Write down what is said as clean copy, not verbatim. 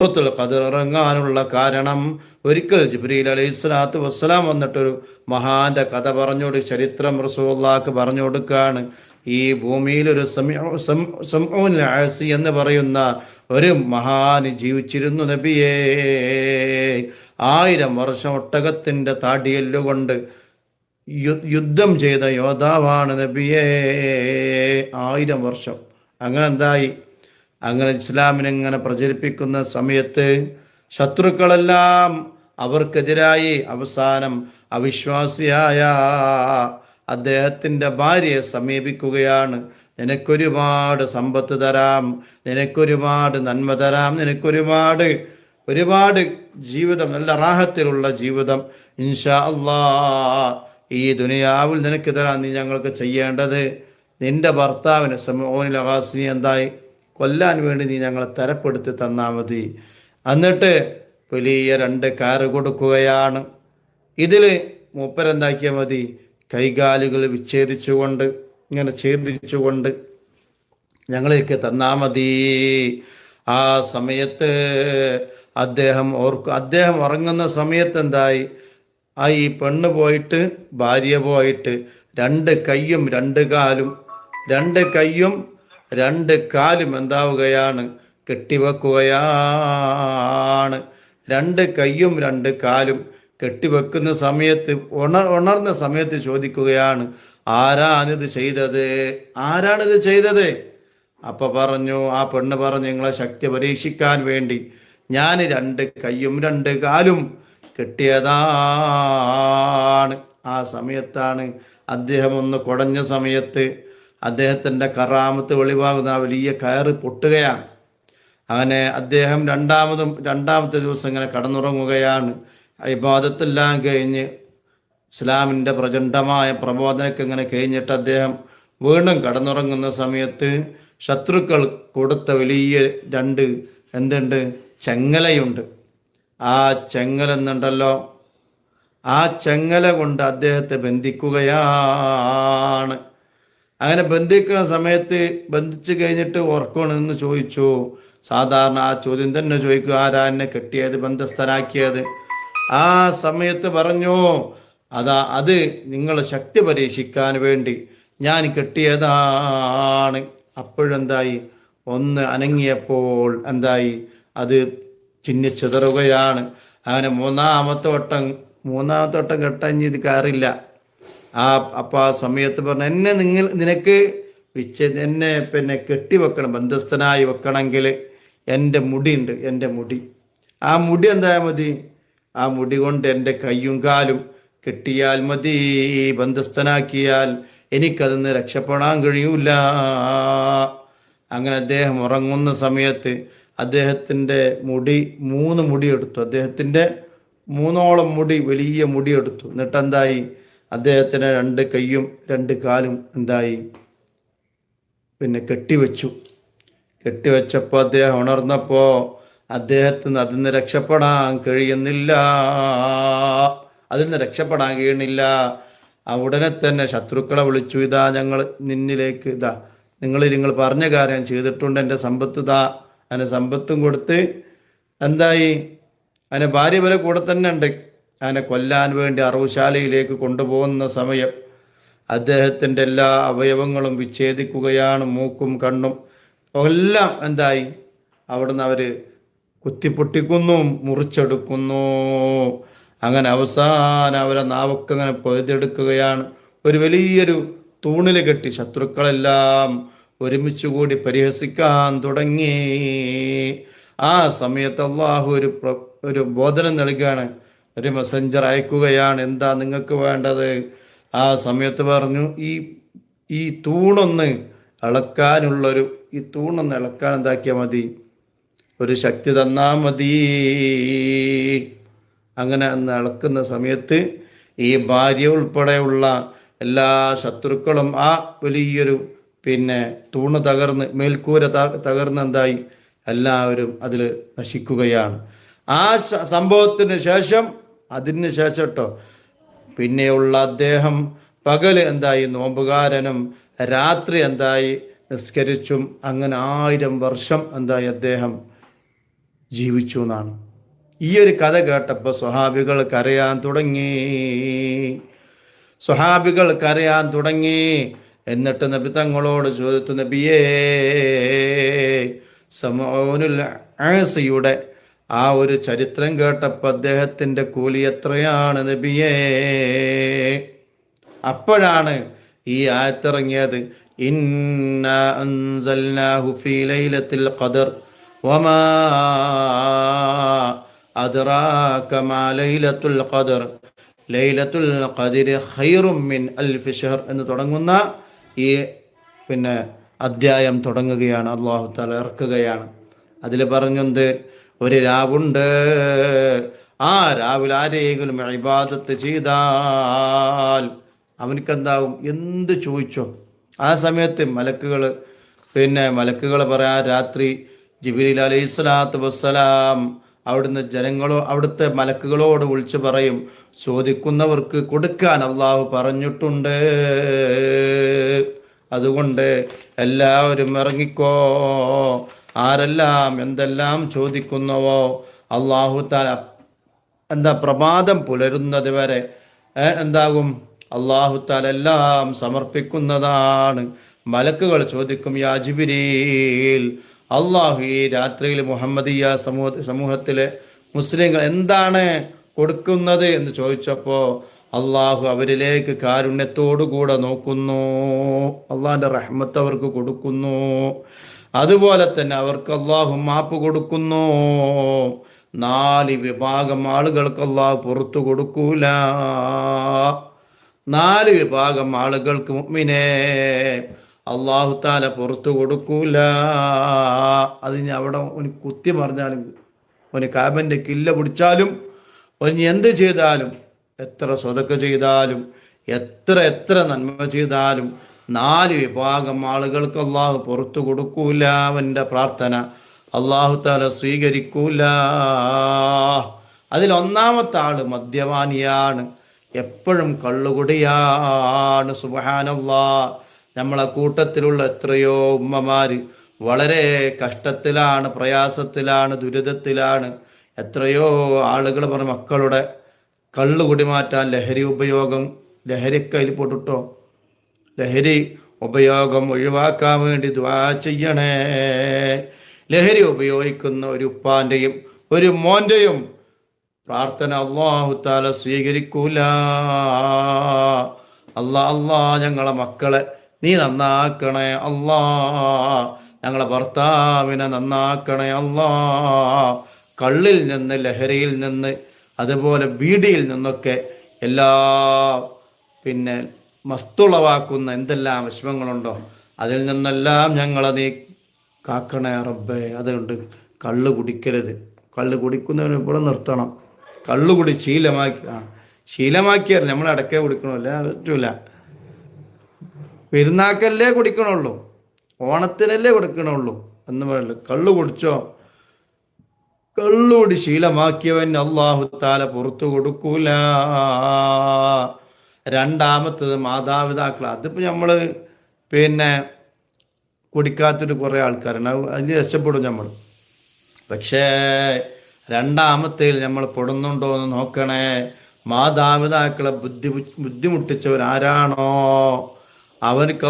സൂറത്തുൽ ഖദർ ഇറങ്ങാനുള്ള കാരണം ഒരിക്കൽ ജിബ്രീൽ അലൈഹി സ്വലാത്തു വസ്സലാം വന്നിട്ടൊരു മഹാന്റെ കഥ പറഞ്ഞോട് ചരിത്രം റസൂലുള്ളാഹിക്ക് പറഞ്ഞു കൊടുക്കാണ്. ഈ ഭൂമിയിൽ ഒരു സമഊൻ ആസി എന്ന് പറയുന്ന ഒരു മഹാന് ജീവിച്ചിരുന്നു നബിയേ. 1000 വർഷം ഒട്ടകത്തിന്റെ താടിയെല്ലുകൊണ്ട് യുദ്ധം ചെയ്ത യോദ്ധാവാണ് നബിയേ. 1000 വർഷം. അങ്ങനെ എന്തായി? അങ്ങനെ ഇസ്ലാമിനെ ഇങ്ങനെ പ്രചരിപ്പിക്കുന്ന സമയത്ത് ശത്രുക്കളെല്ലാം അവർക്കെതിരായി അവസാനം അവിശ്വാസിയായ അദ്ദേഹത്തിൻ്റെ ഭാര്യയെ സമീപിക്കുകയാണ്. നിനക്കൊരുപാട് സമ്പത്ത് തരാം, നിനക്കൊരുപാട് നന്മ തരാം, ഒരുപാട് ജീവിതം, നല്ല റാഹത്തിലുള്ള ജീവിതം ഇൻഷാ അല്ലാ ഈ ദുനിയാവിൽ നിനക്ക് തരാം. നീ ഞങ്ങൾക്ക് ചെയ്യേണ്ടത് നിന്റെ ഭർത്താവിന് സമഊനിൽ അഗാസിനി എന്തായി കൊല്ലാൻ വേണ്ടി നീ ഞങ്ങളെ തരപ്പെടുത്തി തന്നാൽ മതി. എന്നിട്ട് വലിയ 2 കാറ് കൊടുക്കുകയാണ്. ഇതിൽ മൂപ്പരെന്താക്കിയാൽ മതി? കൈകാലുകൾ വിച്ഛേദിച്ചുകൊണ്ട് ഇങ്ങനെ ഛേദിച്ചുകൊണ്ട് ഞങ്ങൾക്ക് തന്നാൽ മതി. ആ സമയത്ത് അദ്ദേഹം ഉറങ്ങുന്ന സമയത്ത് എന്തായി? ഈ പെണ്ണ് പോയിട്ട്, ഭാര്യ പോയിട്ട് 2 കൈയും 2 കാലും 2 കാലും എന്താവുകയാണ്? കെട്ടിവെക്കുകയാണ്. 2 കൈയും 2 കാലും കെട്ടിവെക്കുന്ന സമയത്ത് ഉണർന്ന സമയത്ത് ചോദിക്കുകയാണ്, ആരാണിത് ചെയ്തത്? അപ്പൊ ആ പെണ്ണ് പറഞ്ഞു, നിങ്ങളെ ശക്തി പരീക്ഷിക്കാൻ വേണ്ടി ഞാൻ 2 കൈയും 2 കാലും കെട്ടിയതാണ്. ആ സമയത്താണ് അദ്ദേഹം ഒന്ന് കുടഞ്ഞ സമയത്ത് അദ്ദേഹത്തിൻ്റെ കറാമത്ത് വെളിവാകുന്ന ആ വലിയ കയറ് പൊട്ടുകയാണ്. അങ്ങനെ അദ്ദേഹം രണ്ടാമത്തെ ദിവസം ഇങ്ങനെ കടന്നുറങ്ങുകയാണ്. ഇബാദത്തെല്ലാം കഴിഞ്ഞ് ഇസ്ലാമിൻ്റെ പ്രചണ്ഡമായ പ്രബോധനമൊക്കെ ഇങ്ങനെ കഴിഞ്ഞിട്ട് അദ്ദേഹം വീണ്ടും കടന്നുറങ്ങുന്ന സമയത്ത് ശത്രുക്കൾ കൊടുത്ത വലിയ 2 ചെങ്ങലയുണ്ട്. ആ ചെങ്ങല എന്നുണ്ടല്ലോ, ആ ചെങ്ങല കൊണ്ട് അദ്ദേഹത്തെ ബന്ധിക്കുകയാണ്. അങ്ങനെ ബന്ധിക്കുന്ന സമയത്ത് ബന്ധിച്ചു കഴിഞ്ഞിട്ട് ഉറക്കണമെന്ന് ചോദിച്ചു. സാധാരണ ആ ചോദ്യം തന്നെ ചോദിക്കുക, ആരാ എന്നെ കെട്ടിയത്, ബന്ധസ്ഥനാക്കിയത്? ആ സമയത്ത് പറഞ്ഞു, അത് നിങ്ങളെ ശക്തി പരീക്ഷിക്കാൻ വേണ്ടി ഞാൻ കെട്ടിയതാണ്. അപ്പോഴെന്തായി? ഒന്ന് അനങ്ങിയപ്പോൾ എന്തായി? അത് ചിന്നിച്ചിതറുകയാണ്. അങ്ങനെ മൂന്നാമത്തെ വട്ടം കെട്ടാൻ ഇത് കയറില്ല. അപ്പം ആ സമയത്ത് പറഞ്ഞു, നിനക്ക് എന്നെ പിന്നെ കെട്ടിവെക്കണം, ബന്ധസ്ഥനായി വെക്കണമെങ്കിൽ എൻ്റെ മുടിയുണ്ട്, എൻ്റെ മുടി, ആ മുടി എന്തായാൽ മതി, ആ മുടി കൊണ്ട് എൻ്റെ കയ്യും കാലും കെട്ടിയാൽ മതി, ബന്ധസ്ഥനാക്കിയാൽ എനിക്കതിന്ന് രക്ഷപ്പെടാൻ കഴിയൂല. അങ്ങനെ അദ്ദേഹം ഉറങ്ങുന്ന സമയത്ത് അദ്ദേഹത്തിൻ്റെ മുടി 3 മുടിയെടുത്തു. അദ്ദേഹത്തിൻ്റെ 3ഓളം മുടി, വലിയ മുടിയെടുത്തു. എന്നിട്ടെന്തായി? അദ്ദേഹത്തിന് 2 കൈയും 2 കാലും എന്തായി? പിന്നെ കെട്ടിവെച്ചപ്പോൾ അദ്ദേഹം ഉണർന്നപ്പോൾ അദ്ദേഹത്തിന് അതിന് രക്ഷപ്പെടാൻ കഴിയുന്നില്ല. ഉടനെ തന്നെ ശത്രുക്കളെ വിളിച്ചു, ഇതാ ഞങ്ങൾ നിന്നിലേക്ക്, നിങ്ങൾ പറഞ്ഞ കാര്യം ചെയ്തിട്ടുണ്ട്, എൻ്റെ സമ്പത്ത് അതിന് സമ്പത്തും കൊടുത്ത് എന്തായി? അതിന് ഭാര്യ വരെ കൂടെ തന്നെ ഉണ്ട്. അതിനെ കൊല്ലാൻ വേണ്ടി അറവുശാലയിലേക്ക് കൊണ്ടുപോകുന്ന സമയം അദ്ദേഹത്തിൻ്റെ എല്ലാ അവയവങ്ങളും വിച്ഛേദിക്കുകയാണ്. മൂക്കും കണ്ണും എല്ലാം എന്തായി? അവിടുന്ന് അവർ കുത്തിപ്പൊട്ടിക്കുന്നു, മുറിച്ചെടുക്കുന്നു. അങ്ങനെ അവസാനം അവരെ നാവൊക്കെ അങ്ങനെ പൊഴുതെടുക്കുകയാണ്. ഒരു വലിയൊരു തൂണിൽ കെട്ടി ശത്രുക്കളെല്ലാം ഒരുമിച്ച് കൂടി പരിഹസിക്കാൻ തുടങ്ങി. ആ സമയത്ത് അള്ളാഹു ഒരു ബോധനം നൽകുകയാണ്, ഒരു മെസ്സഞ്ചർ അയക്കുകയാണ്. എന്താ നിങ്ങൾക്ക് വേണ്ടത്? ആ സമയത്ത് പറഞ്ഞു, ഈ തൂണൊന്ന് ഇളക്കാൻ എന്താക്കിയാൽ മതി, ഒരു ശക്തി തന്നാൽ മതി. അങ്ങനെ അന്ന് ഇളക്കുന്ന സമയത്ത് ഈ ഭാര്യ ഉൾപ്പെടെയുള്ള എല്ലാ ശത്രുക്കളും ആ വലിയൊരു തൂണ് തകർന്ന്, മേൽക്കൂര തകർന്ന് എന്തായി? എല്ലാവരും അതിൽ നശിക്കുകയാണ്. ആ സംഭവത്തിന് ശേഷം കേട്ടോ പിന്നെയുള്ള അദ്ദേഹം പകല് എന്തായി? നോമ്പുകാരനും, രാത്രി എന്തായി? നിസ്കരിച്ചും. അങ്ങനെ 1000 വർഷം എന്തായി? അദ്ദേഹം ജീവിച്ചു എന്നാണ്. ഈ ഒരു കഥ കേട്ടപ്പോൾ സ്വഹാബികൾ കരയാൻ തുടങ്ങി. സ്വഹാബികൾ കരയാൻ തുടങ്ങി. എന്നിട്ട് നബി തങ്ങളോട് ചോദിച്ചു, നബിയേ, സമഊനുൽ ആസിയുടെ ആ ഒരു ചരിത്രം കേട്ടപ്പോൾ അദ്ദേഹത്തിൻ്റെ കൂലി എത്രയാണ് നബിയേ? അപ്പോഴാണ് ഈ ആയത്തിറങ്ങിയത്, ഇന്നാ അൻസൽനാഹു ഫീ ലൈലത്തിൽ ഖദർ വമാ അദ്റാക മാ ലൈലത്തുൽ ഖദർ ലൈലത്തുൽ ഖദരി ഖൈറും മിൻ അൽഫി ശഹർ എന്ന് തുടങ്ങുന്ന ഈ അധ്യായം തുടങ്ങുകയാണ്. അല്ലാഹു തആല ഇറക്കുകയാണ്. അതിൽ പറഞ്ഞത്, ഒരു രാവുണ്ട്, ആ രാവിലെ ആരെങ്കിലും ഇബാദത്ത് ചെയ്താൽ അവനക്കെന്താവും? എന്ത് ചോദിച്ചോ ആ സമയത്ത് മലക്കുകൾ പറയാ, രാത്രി ജിബ്രീൽ അലൈഹിസ്സലാത്തു വസ്സലാം അവിടുത്തെ മലക്കുകളോട് വിളിച്ചു പറയും, ചോദിക്കുന്നവർക്ക് കൊടുക്കാൻ അള്ളാഹു പറഞ്ഞിട്ടുണ്ട്. അതുകൊണ്ട് എല്ലാവരും ഇറങ്ങിക്കോ. ആരെല്ലാം എന്തെല്ലാം ചോദിക്കുന്നുവോ അള്ളാഹു തആല പ്രഭാതം പുലരുന്നത് വരെ എന്താകും? അള്ളാഹു തആല എല്ലാം സമർപ്പിക്കുന്നതാണ്. മലക്കുകൾ ചോദിക്കും, യാ ജിബ്രീൽ, അള്ളാഹു ഈ രാത്രിയിൽ മുഹമ്മദിയ സമൂഹത്തിലെ മുസ്ലിങ്ങൾ എന്താണ് കൊടുക്കുന്നത് എന്ന് ചോദിച്ചപ്പോൾ അള്ളാഹു അവരിലേക്ക് കാരുണ്യത്തോടുകൂടെ നോക്കുന്നു. അള്ളാഹിന്റെ റഹ്മത്ത് അവർക്ക് കൊടുക്കുന്നു. അതുപോലെ തന്നെ അവർക്ക് അള്ളാഹു മാപ്പ് കൊടുക്കുന്നു. 4 വിഭാഗം ആളുകൾക്ക് അള്ളാഹു പുറത്തു കൊടുക്കൂല. 4 വിഭാഗം ആളുകൾക്ക് മുഅ്മിനേ അള്ളാഹു തആല പുറത്തു കൊടുക്കൂല. അതിന് അവിടെ ഒരു കുത്തി പറഞ്ഞാലും, ഒരു കാബന്റെ കില്ല പിടിച്ചാലും, ഒരു എന്ത് ചെയ്താലും, എത്ര സ്വതക്ക ചെയ്താലും, എത്ര നന്മ ചെയ്താലും 4 വിഭാഗം ആളുകൾക്ക് അള്ളാഹു പുറത്തു കൊടുക്കൂല. അവൻ്റെ പ്രാർത്ഥന അള്ളാഹു തആല സ്വീകരിക്കൂല. അതിൽ ഒന്നാമത്തെ ആള് മദ്യപാനിയാണ്, എപ്പോഴും കള്ളുകുടിയാണ്. സുബ്ഹാനല്ലാഹ്. നമ്മളെ കൂട്ടത്തിലുള്ള എത്രയോ ഉമ്മമാര് വളരെ കഷ്ടത്തിലാണ്, പ്രയാസത്തിലാണ്, ദുരിതത്തിലാണ്. എത്രയോ ആളുകൾ പറഞ്ഞ മക്കളുടെ കള്ളുകുടി മാറ്റാൻ ലഹരി ഉപയോഗം, ലഹരിയൊക്കെ അതിൽ പോട്ടിട്ടോ, ലഹരി ഉപയോഗം ഒഴിവാക്കാൻ വേണ്ടി ദുആ ചെയ്യണേ. ലഹരി ഉപയോഗിക്കുന്ന ഒരു ഉപ്പാന്റെയും ഒരു മോന്റെയും പ്രാർത്ഥന അല്ലാഹു തആല സ്വീകരിക്കൂല. അല്ലാ ഞങ്ങളെ മക്കളെ നീ നന്നാക്കണേ അല്ലാ, ഞങ്ങളെ ഭർത്താവിനെ നന്നാക്കണേ അല്ലാ. കള്ളിൽ നിന്ന്, ലഹരിയിൽ നിന്ന്, അതുപോലെ ബീഡിയിൽ നിന്നൊക്കെ എല്ലാ മസ്തുളവാക്കുന്ന എന്തെല്ലാം വിഷമങ്ങളുണ്ടോ അതിൽ നിന്നെല്ലാം ഞങ്ങളെ നീ കാക്കണേ റബ്ബേ. അതുകൊണ്ട് കള്ള് കുടിക്കരുത്. കള്ള് കുടിക്കുന്നവന് ഇവിടെ നിർത്തണം. കള്ളുകുടി ശീലമാക്കിയാൽ നമ്മൾ ഇടയ്ക്കേ കുടിക്കണമല്ല, പറ്റൂല. പെരുന്നാക്കല്ലേ കുടിക്കണുള്ളൂ, ഓണത്തിനല്ലേ കൊടുക്കണുള്ളൂ എന്ന് പറയല്ലോ. കള്ളു കുടിച്ചോ, കള്ളുകൂടി ശീലമാക്കിയവൻ അല്ലാഹു തആല പുറത്തു കൊടുക്കൂല. രണ്ടാമത്തത് മാതാപിതാക്കൾ. അതിപ്പോൾ നമ്മൾ കുടിക്കാത്തൊരു കുറേ ആൾക്കാരുണ്ട്, അതിന് രക്ഷപ്പെടും നമ്മൾ. പക്ഷേ രണ്ടാമത്തേൽ നമ്മൾ പെടുന്നുണ്ടോ എന്ന് നോക്കണേ. മാതാപിതാക്കളെ ബുദ്ധിമുട്ടിച്ചവരാരാണോ അവർക്ക്